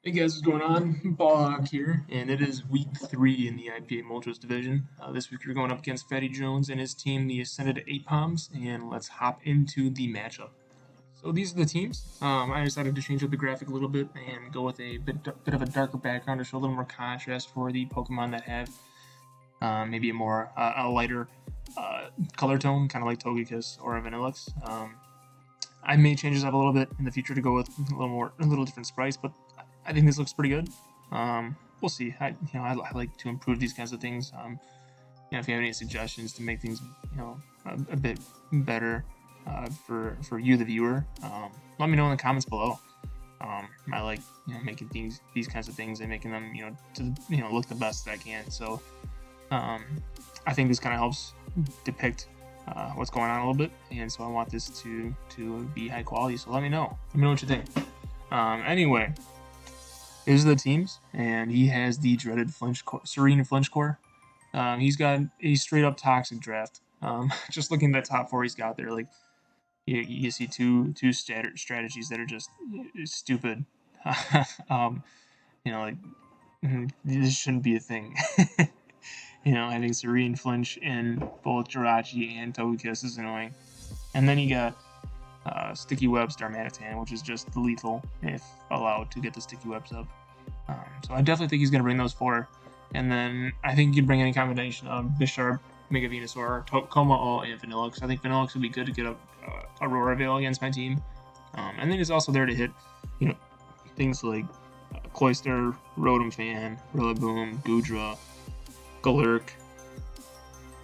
Hey guys, what's going on? Ballhawk here, and it is week 3 in the IPA Multras division. This week we're going up against Fattie Jones and his team, the Ascended 8 Palms, and let's hop into the matchup. So these are the teams. I decided to change up the graphic a little bit and go with a bit of a darker background to show a little more contrast for the Pokemon that have maybe a lighter color tone, kind of like Togekiss or Vanillix. I may change this up a little bit in the future to go with a little different sprites, but I think this looks pretty good. We'll see. I like to improve these kinds of things. If you have any suggestions to make things, a bit better for you, the viewer, let me know in the comments below. I like making these kinds of things and making them to look the best that I can. So I think this kind of helps depict what's going on a little bit, and so I want this to be high quality. So let me know what you think. Anyway. These are the teams, and he has the dreaded Serene Flinch core. He's got a straight up toxic draft. Just looking at the top 4 he's got there, like you see two strategies that are just stupid. Like this shouldn't be a thing. Having Serene Flinch in both Jirachi and Togekiss is annoying. And then you got Sticky Webs Darmanitan, which is just lethal if allowed to get the Sticky Webs up. So I definitely think he's going to bring those 4. And then I think you can bring any combination of Bisharp, Mega Venusaur, Como-O, and Vanillix. I think Vanillix would be good to get a Aurora Veil against my team. And then he's also there to hit, things like Cloyster, Rotom Fan, Rillaboom, Goodra, Galurk,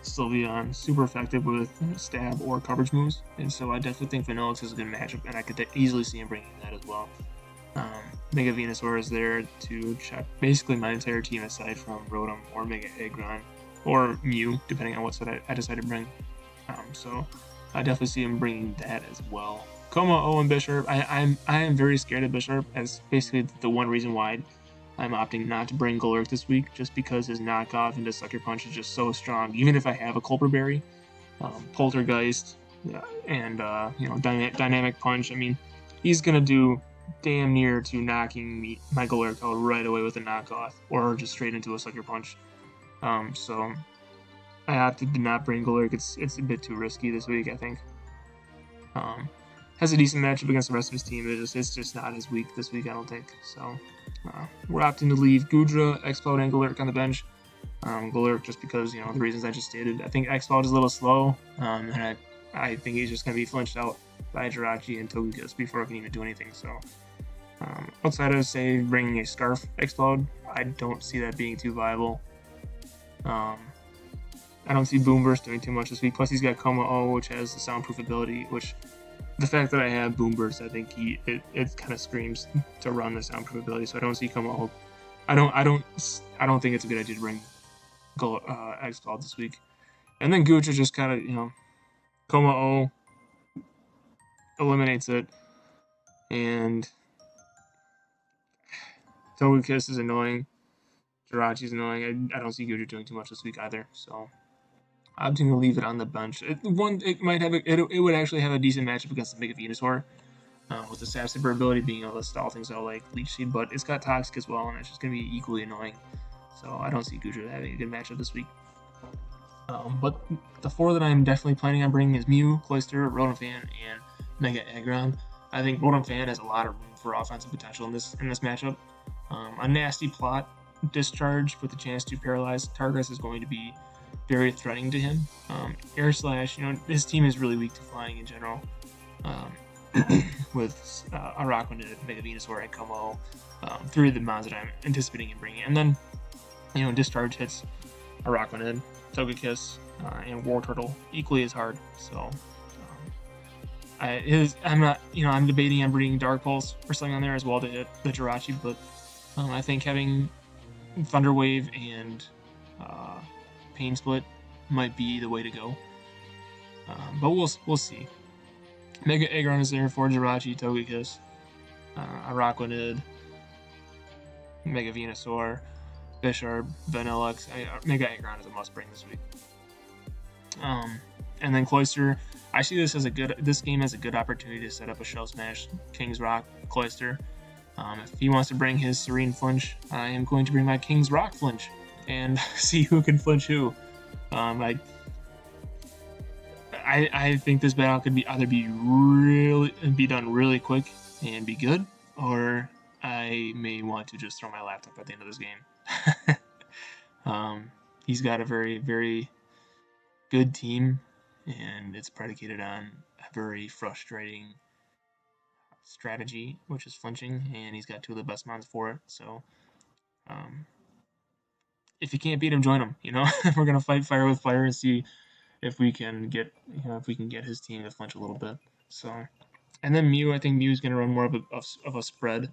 Sylveon, super effective with stab or coverage moves, and so I definitely think Vanillix is a good matchup, and I could easily see him bringing that as well. Mega Venusaur is there to check basically my entire team aside from Rotom or Mega Aggron or Mew, depending on what set I decide to bring. So I definitely see him bringing that as well. Como-O and Bisharp, I am very scared of Bisharp as basically the one reason why I'm opting not to bring Galurk this week, just because his knockoff into Sucker Punch is just so strong. Even if I have a Culper Berry, Poltergeist, and Dynamic Punch, I mean, he's gonna do damn near to knocking my Galurk out right away with a knockoff, or just straight into a Sucker Punch. So I opted to not bring Galurk. It's a bit too risky this week, I think. Has a decent matchup against the rest of his team. It's just not his week this week, I don't think. So we're opting to leave Goodra, Explode, and Galurk on the bench. Galurk just because, the reasons I just stated. I think Explode is a little slow, and I think he's just going to be flinched out by Jirachi and Togekiss before I can even do anything. So outside of, say, bringing a Scarf Explode, I don't see that being too viable. I don't see Boomburst doing too much this week. Plus, he's got Como-O, which has the soundproof ability, which the fact that I have Boomburst, I think it kind of screams to run the soundproof ability. So I don't see Como-O. I don't think it's a good idea to bring Explode this week. And then Gucci just kind of Como-O eliminates it, and Togekiss is annoying. Jirachi's annoying. I don't see Gucci doing too much this week either. So I'm going to leave it on the bench. It would actually have a decent matchup against the Mega Venusaur, with the Sap Super ability being able to stall things out like Leech Seed, but it's got Toxic as well, and it's just going to be equally annoying. So I don't see Goodra having a good matchup this week. But the 4 that I'm definitely planning on bringing is Mew, Cloyster, Rotom Fan, and Mega Aggron. I think Rotom Fan has a lot of room for offensive potential in this matchup. A nasty plot discharge with the chance to paralyze Targus is going to be very threatening to him. Air Slash, his team is really weak to flying in general. With Araquanid, Mega Venusaur, and Como, 3 of the mons that I'm anticipating him bringing. And then, Discharge hits Araquanid, Togekiss, and Wartortle equally as hard. So, I'm debating on bringing Dark Pulse or something on there as well to hit the Jirachi, but I think having Thunder Wave and Pain Split might be the way to go. But we'll see. Mega Aggron is there for Jirachi, Togekiss, Araquanid, Mega Venusaur, Bisharp, Vanillix. Mega Aggron is a must bring this week. And then Cloyster, I see this game as a good opportunity to set up a Shell Smash King's Rock Cloyster. If he wants to bring his Serene Flinch, I am going to bring my King's Rock Flinch and see who can flinch who. I think this battle could be either be done really quick and be good, or I may want to just throw my laptop at the end of this game. He's got a very, very good team, and it's predicated on a very frustrating strategy, which is flinching, and he's got 2 of the best mons for it. So, if you can't beat him, join him. We're gonna fight fire with fire and see if we can get his team to flinch a little bit. So, and then Mew, I think Mew's gonna run more of a spread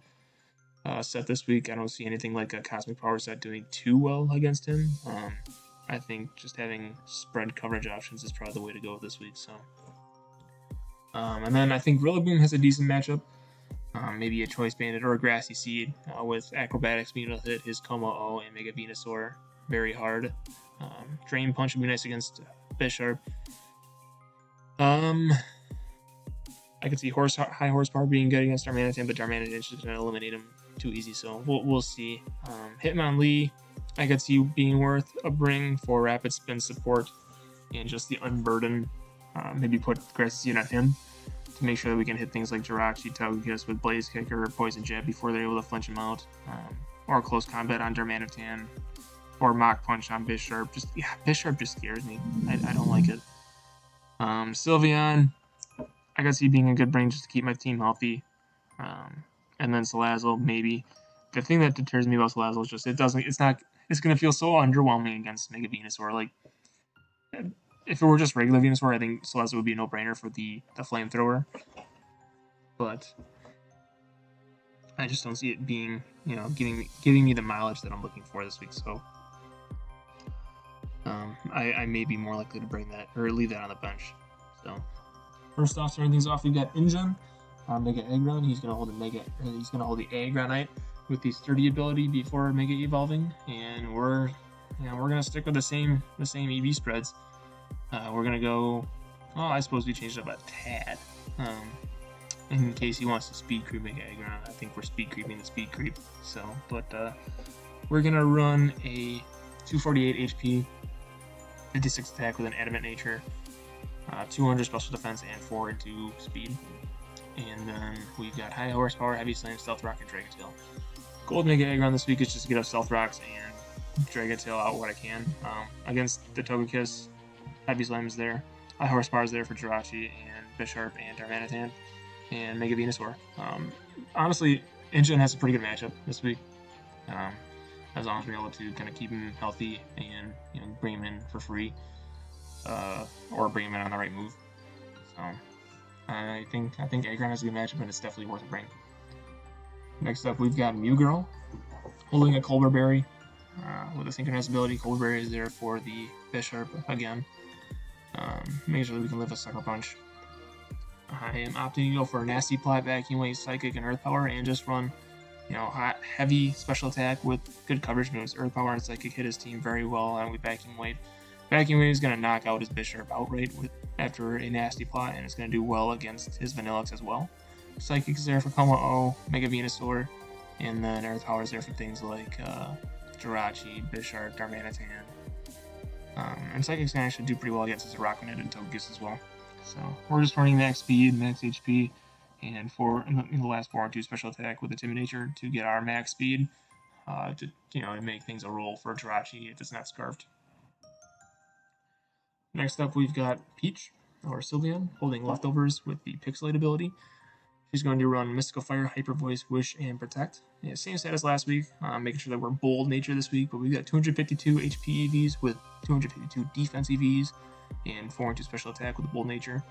set this week. I don't see anything like a Cosmic Power set doing too well against him. I think just having spread coverage options is probably the way to go this week. So, and then I think Rillaboom has a decent matchup. Maybe a Choice Bandit or a Grassy Seed with Acrobatics being able to hit his Como-O and Mega Venusaur very hard. Drain Punch would be nice against Bisharp. I could see high horsepower being good against Darmanitan, but Darmanitan is just going to eliminate him too easy, so we'll see. Hitmonlee, I could see being worth a bring for Rapid Spin support and just the unburden. Maybe put Grassy Seed on him to make sure that we can hit things like Jirachi, Togekiss with Blaze Kick or Poison Jab before they're able to flinch him out, or Close Combat on Darmanitan, or Mach Punch on Bisharp. Bisharp just scares me. I don't like it. Sylveon, I could see being a good bring just to keep my team healthy. And then Salazzle, maybe. The thing that deters me about Salazzle is just it's gonna feel so underwhelming against Mega Venusaur. Like, if it were just regular Venusaur, I think Salazzle would be a no-brainer for the Flamethrower. But I just don't see it being, giving me the mileage that I'm looking for this week. So I may be more likely to bring that or leave that on the bench. So first off, starting things off, we've got Injun, Mega Aggron. He's gonna hold the Aggronite with the Sturdy ability before Mega Evolving, and we're gonna stick with the same EV spreads. We're gonna go. Oh, I suppose we changed it up a tad. In case he wants to speed creep Mega Aggron, I think we're speed creeping the speed creep. So, but we're gonna run a 248 HP, 56 attack with an Adamant Nature, 200 special defense, and 4 into speed. And then we've got high horsepower, heavy slam, stealth rock, and Dragon Tail. Gold Mega Aggron this week is just to get up stealth rocks and Dragon Tail out what I can. Against the Togekiss, heavy slam is there. High horsepower is there for Jirachi and Bisharp and Darmanitan and Mega Venusaur. Honestly, Injun has a pretty good matchup this week. As long as we're able to kind of keep him healthy and bring him in for free, or bring him in on the right move. So I think Aggron has a good matchup, and it's definitely worth a bring. Next up, we've got Mew Girl holding a Colbur Berry with a synchronized ability. Colbur Berry is there for the Bisharp again. Make sure that we can live a Sucker Punch. I am opting to go for a Nasty Plot, Vacuum Wave, Psychic, and Earth Power, and just run hot, heavy special attack with good coverage moves. Earth Power and Psychic hit his team very well with Vacuum Wave. Vacuum Wave is going to knock out his Bisharp outright after a Nasty Plot, and it's going to do well against his Vanillix as well. Psychic is there for Como-O, Mega Venusaur, and then Earth Power is there for things like Jirachi, Bisharp, Darmanitan. And Psychic's going to actually do pretty well against his Rocknet and Togekiss as well. So we're just running max speed, max HP, and in the last 4 and 2 special attack with the Timid Nature to get our max speed to make things a roll for Jirachi if it's not scarfed. Next up, we've got Peach, or Sylveon, holding Leftovers with the Pixelate ability. She's going to run Mystical Fire, Hyper Voice, Wish, and Protect. Yeah, same status last week, making sure that we're bold nature this week, but we've got 252 HP EVs with 252 defense EVs and 4 and 2 special attack with bold nature.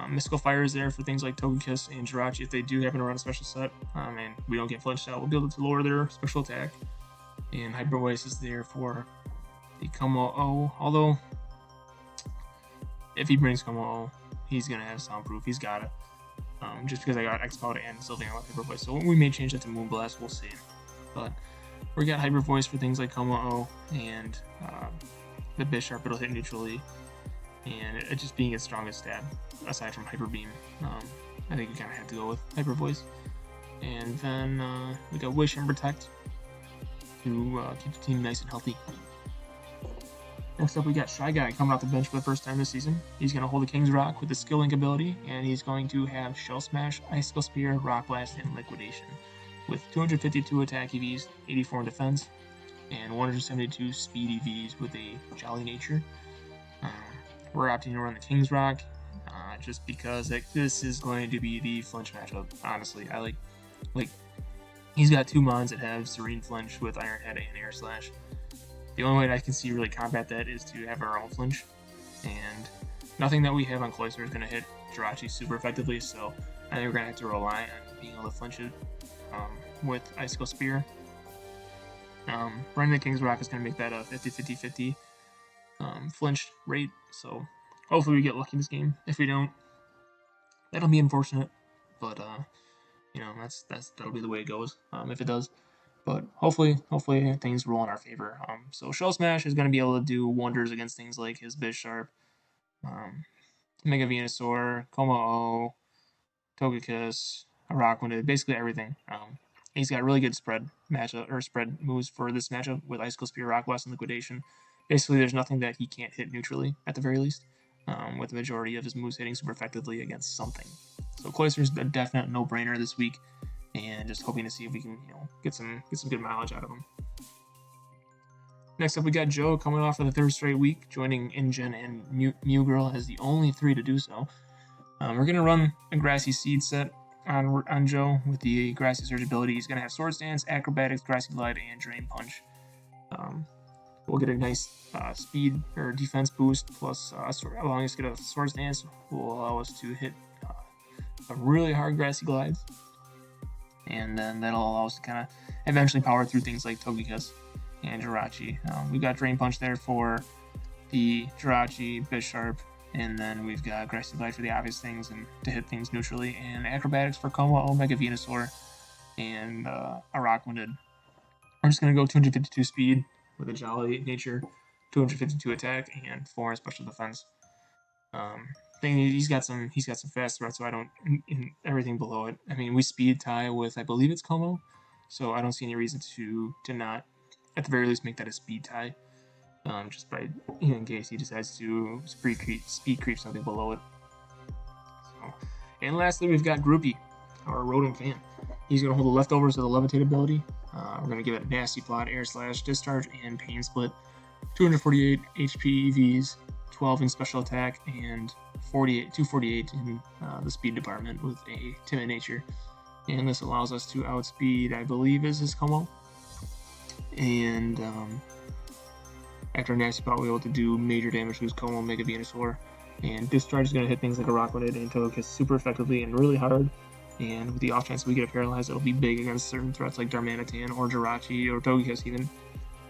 Mystical Fire is there for things like Togekiss and Jirachi if they do happen to run a special set, and we don't get flinched out, we'll be able to lower their special attack. And Hyper Voice is there for the Como-O, although if he brings Como-O, he's going to have Soundproof, he's got it. Just because I got X-Powder and Sylveon with Hyper Voice, so we may change that to Moonblast, we'll see. But we got Hyper Voice for things like Como-O and the Bisharp, it'll hit neutrally, and it just being its strongest stab, aside from Hyper Beam. I think you kind of have to go with Hyper Voice. And then we got Wish and Protect to keep the team nice and healthy. Next up, we got Shy Guy coming off the bench for the first time this season. He's going to hold the King's Rock with the Skill Link ability, and he's going to have Shell Smash, Icicle Spear, Rock Blast, and Liquidation, with 252 attack EVs, 84 in defense, and 172 speed EVs with a Jolly Nature. We're opting to run the King's Rock, just because this is going to be the Flinch matchup. Honestly, I like he's got 2 mons that have Serene Flinch with Iron Head and Air Slash. The only way I can see really combat that is to have our own Flinch, and nothing that we have on Cloyster is going to hit Jirachi super effectively, so I think we're going to have to rely on being able to flinch it with Icicle Spear. Running the King's Rock is going to make that a 50-50-50 flinch rate, so hopefully we get lucky in this game. If we don't, that'll be unfortunate, but that'll be the way it goes if it does. But hopefully things roll in our favor. So Shell Smash is going to be able to do wonders against things like his Bisharp, Mega Venusaur, Como-O, Togekiss, Araquanid, basically everything. He's got really good spread moves for this matchup with Icicle Spear, Rock Blast, and Liquidation. Basically, there's nothing that he can't hit neutrally at the very least. With the majority of his moves hitting super effectively against something. So Cloyster's a definite no-brainer this week, and just hoping to see if we can, get some good mileage out of him. Next up, we got Joe coming off of the 3rd straight week, joining InGen and Mew Girl as the only 3 to do so. We're gonna run a Grassy Seed set on Joe with the Grassy Surge ability. He's gonna have Swords Dance, Acrobatics, Grassy Glide, and Drain Punch. We'll get a nice speed or defense boost, plus allowing us to get a Swords Dance will allow us to hit a really hard Grassy Glides. And then that'll allow us to kind of eventually power through things like Togekiss and Jirachi. We've got Drain Punch there for the Jirachi, Bisharp, and then we've got Grassy Glide for the obvious things and to hit things neutrally, and Acrobatics for Como, Mega Venusaur, and Araquanid. I'm just going to go 252 speed with a Jolly Nature, 252 attack, and 4 in special defense. He's got some fast threats, so I don't in everything below it. I mean, we speed tie with, I believe it's Como, so I don't see any reason to not at the very least make that a speed tie. Just by in case he decides to speed creep something below it. So, and lastly, we've got Groupie, our Rotom fan. He's going to hold the leftovers of the Levitate ability. We're going to give it Nasty Plot, Air Slash, Discharge, and Pain Split. 248 HP EVs, 12 in special attack, and 248 in the speed department with a Timid Nature. And this allows us to outspeed, I believe, is his Como. And after Nasty Plot, we're able to do major damage to his Como, Mega Venusaur. And Discharge is going to hit things like Araquanid and Togekiss super effectively and really hard. And with the off chance we get a Paralyze, it'll be big against certain threats like Darmanitan or Jirachi or Togekiss even,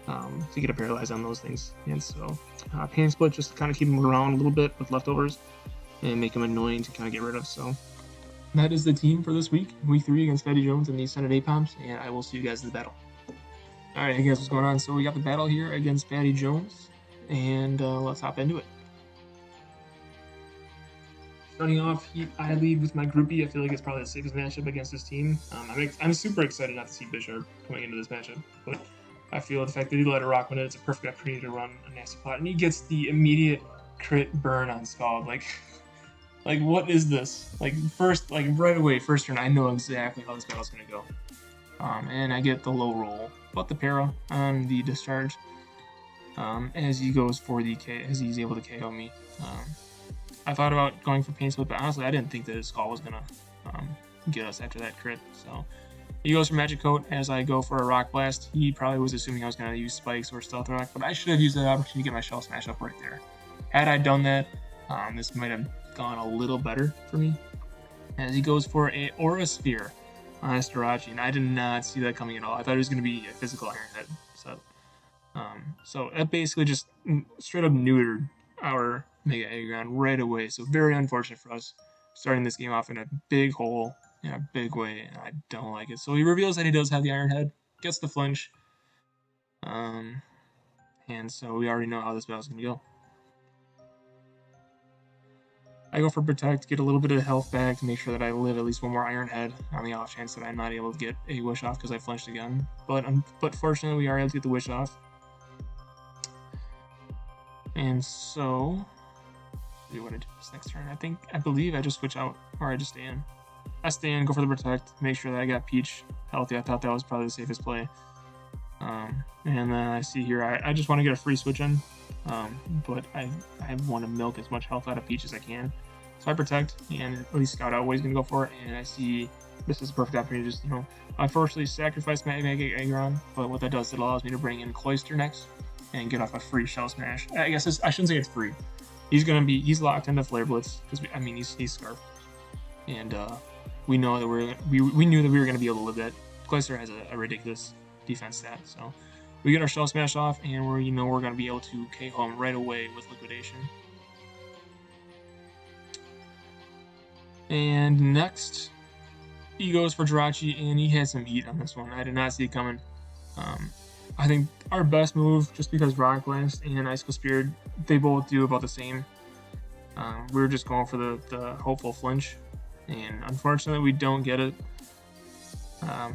to get a Paralyze on those things. And so Pain Split just to kind of keep him around a little bit with leftovers and make him annoying to kind of get rid of. So that is the team for this week, week 3 against Fattie Jones and the Senate Apoms, and I will see you guys in the battle. Alright, hey guys, what's going on? So we got the battle here against Fattie Jones, and let's hop into it. Starting off, I lead with my groupie. I feel like it's probably the safest matchup against this team. I'm super excited not to see Bisharp coming into this matchup, but I feel the fact that he let a Araquanid, it's a perfect opportunity to run a Nasty Plot, and he gets the immediate crit burn on Scald. Like what is this? Right away, first turn, I know exactly how this battle's gonna go. And I get the low roll, but the para on the Discharge, as he goes for as he's able to KO me. I thought about going for Pain Split, but honestly, I didn't think that his Skull was gonna get us after that crit. So he goes for Magic Coat as I go for a Rock Blast. He probably was assuming I was gonna use Spikes or Stealth Rock, but I should have used that opportunity to get my Shell Smash up right there. Had I done that, this might have gone a little better for me. As he goes for a Aura Sphere on his Jirachi, and I did not see that coming at all. I thought it was gonna be a physical Iron Head. So that basically just straight up neutered our Mega Aggron right away. So very unfortunate for us, starting this game off in a big hole in a big way, and I don't like it. So he reveals that he does have the Iron Head, gets the flinch, and so we already know how this battle's gonna go. I go for Protect, get a little bit of health back to make sure that I live at least one more Iron Head on the off chance that I'm not able to get a Wish off because I flinched again. But fortunately, we are able to get the Wish off. And so, see what I do this next turn. I believe I just switch out, or I just stay in. I stay in, go for the Protect, make sure that I got Peach healthy. I thought that was probably the safest play. And then I see here, I just want to get a free switch in, but I want to milk as much health out of Peach as I can. So I Protect, and at least scout out what he's going to go for, and I see this is a perfect opportunity to just, unfortunately sacrifice my Mega Aggron, but what that does, it allows me to bring in Cloyster next, and get off a free Shell Smash. I guess I shouldn't say it's free. He's locked into Flare Blitz, because, he's Scarf. And, we know that we knew that we were going to be able to live that. Cloyster has a ridiculous defense stat, so we get our Shell Smash off, and we're going to be able to KO him right away with Liquidation. And next, he goes for Jirachi, and he had some heat on this one. I did not see it coming. I think our best move, just because Rock Blast and Icicle Spirit, they both do about the same. We were just going for the hopeful flinch, and unfortunately we don't get it.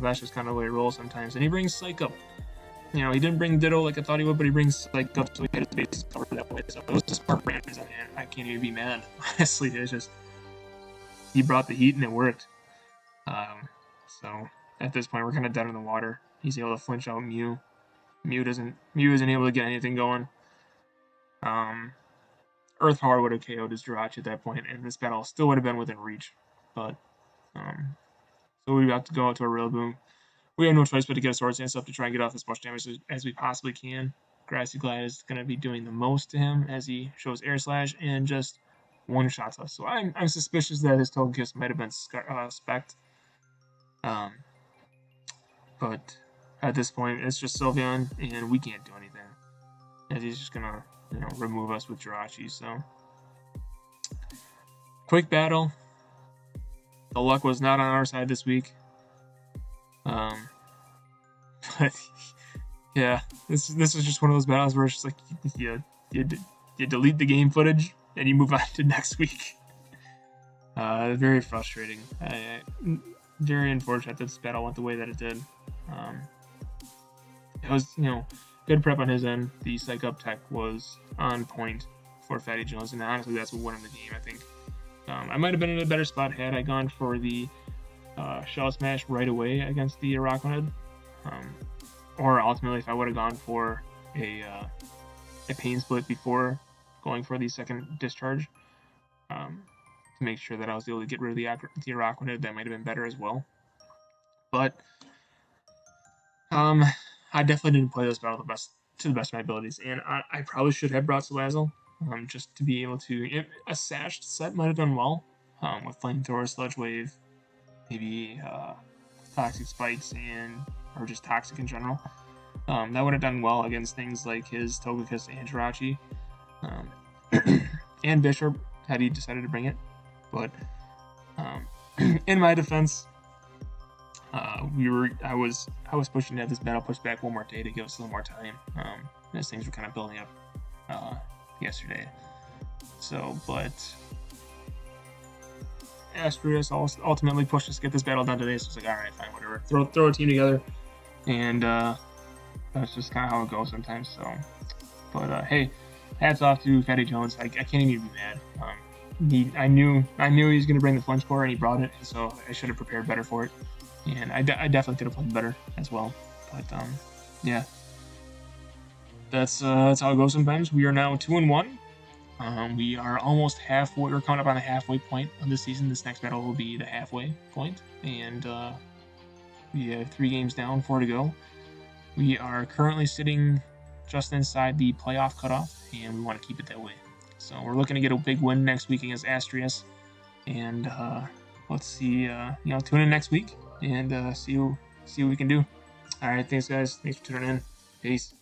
That's just kind of the way it rolls sometimes. And he brings Psyched Up. He didn't bring Ditto like I thought he would, but he brings Psyched Up, so he had his bases covered that way. So it was just smart randoms, and I can't even be mad. Honestly, it's just he brought the heat and it worked. So at this point, we're kind of dead in the water. He's able to flinch out Mew. Mew isn't able to get anything going. Earth Power would have KO'd his Jirachi at that point, and this battle still would have been within reach. But so we have to go out to a Rillaboom. We have no choice but to get a Swords Dance up to try and get off as much damage as we possibly can. Grassy Glide is going to be doing the most to him as he shows Air Slash and just one-shots us. So I'm suspicious that his Togekiss might have been Spect. But at this point, it's just Sylveon, and we can't do anything. As he's just going to remove us with Jirachi. So quick battle. The luck was not on our side this week. But yeah, this is just one of those battles where it's just like you delete the game footage and you move on to next week. Very frustrating. Very unfortunate that this battle went the way that it did. It was good prep on his end. The Psych Up tech was on point for Fattie Jones, and honestly, that's what won him the game. I think I might have been in a better spot had I gone for the Shell Smash right away against the Araquanid, or ultimately if I would have gone for a Pain Split before going for the second discharge to make sure that I was able to get rid of the Araquanid, that might have been better as well. But I definitely didn't play this battle to the best of my abilities, and I probably should have brought Salazzle just to be able to. A Sashed set might have done well with Flamethrower, Sludge Wave, maybe Toxic Spikes, or just Toxic in general. That would have done well against things like his Togekiss and Jirachi, and Bishop had he decided to bring it. But in my defense, I was pushing to have this battle pushed back one more day to give us a little more time, as things were kind of building up yesterday. So, but Astrius ultimately pushed us to get this battle done today. So it's like, all right, fine, whatever. Throw a team together, and that's just kind of how it goes sometimes. So, but hey, hats off to Fattie Jones. I can't even be mad. I knew he was going to bring the Flinch core, and he brought it, so I should have prepared better for it. And I definitely could have played better as well. But yeah, that's how it goes sometimes. We are now 2-1. We are almost halfway. We're coming up on the halfway point of the season. This next battle will be the halfway point, and we have 3 games down, 4 to go. We are currently sitting just inside the playoff cutoff, and we want to keep it that way. So we're looking to get a big win next week against Astrius, and let's see. Tune in next week and see what we can do. All right, thanks guys. Thanks for tuning in. Peace.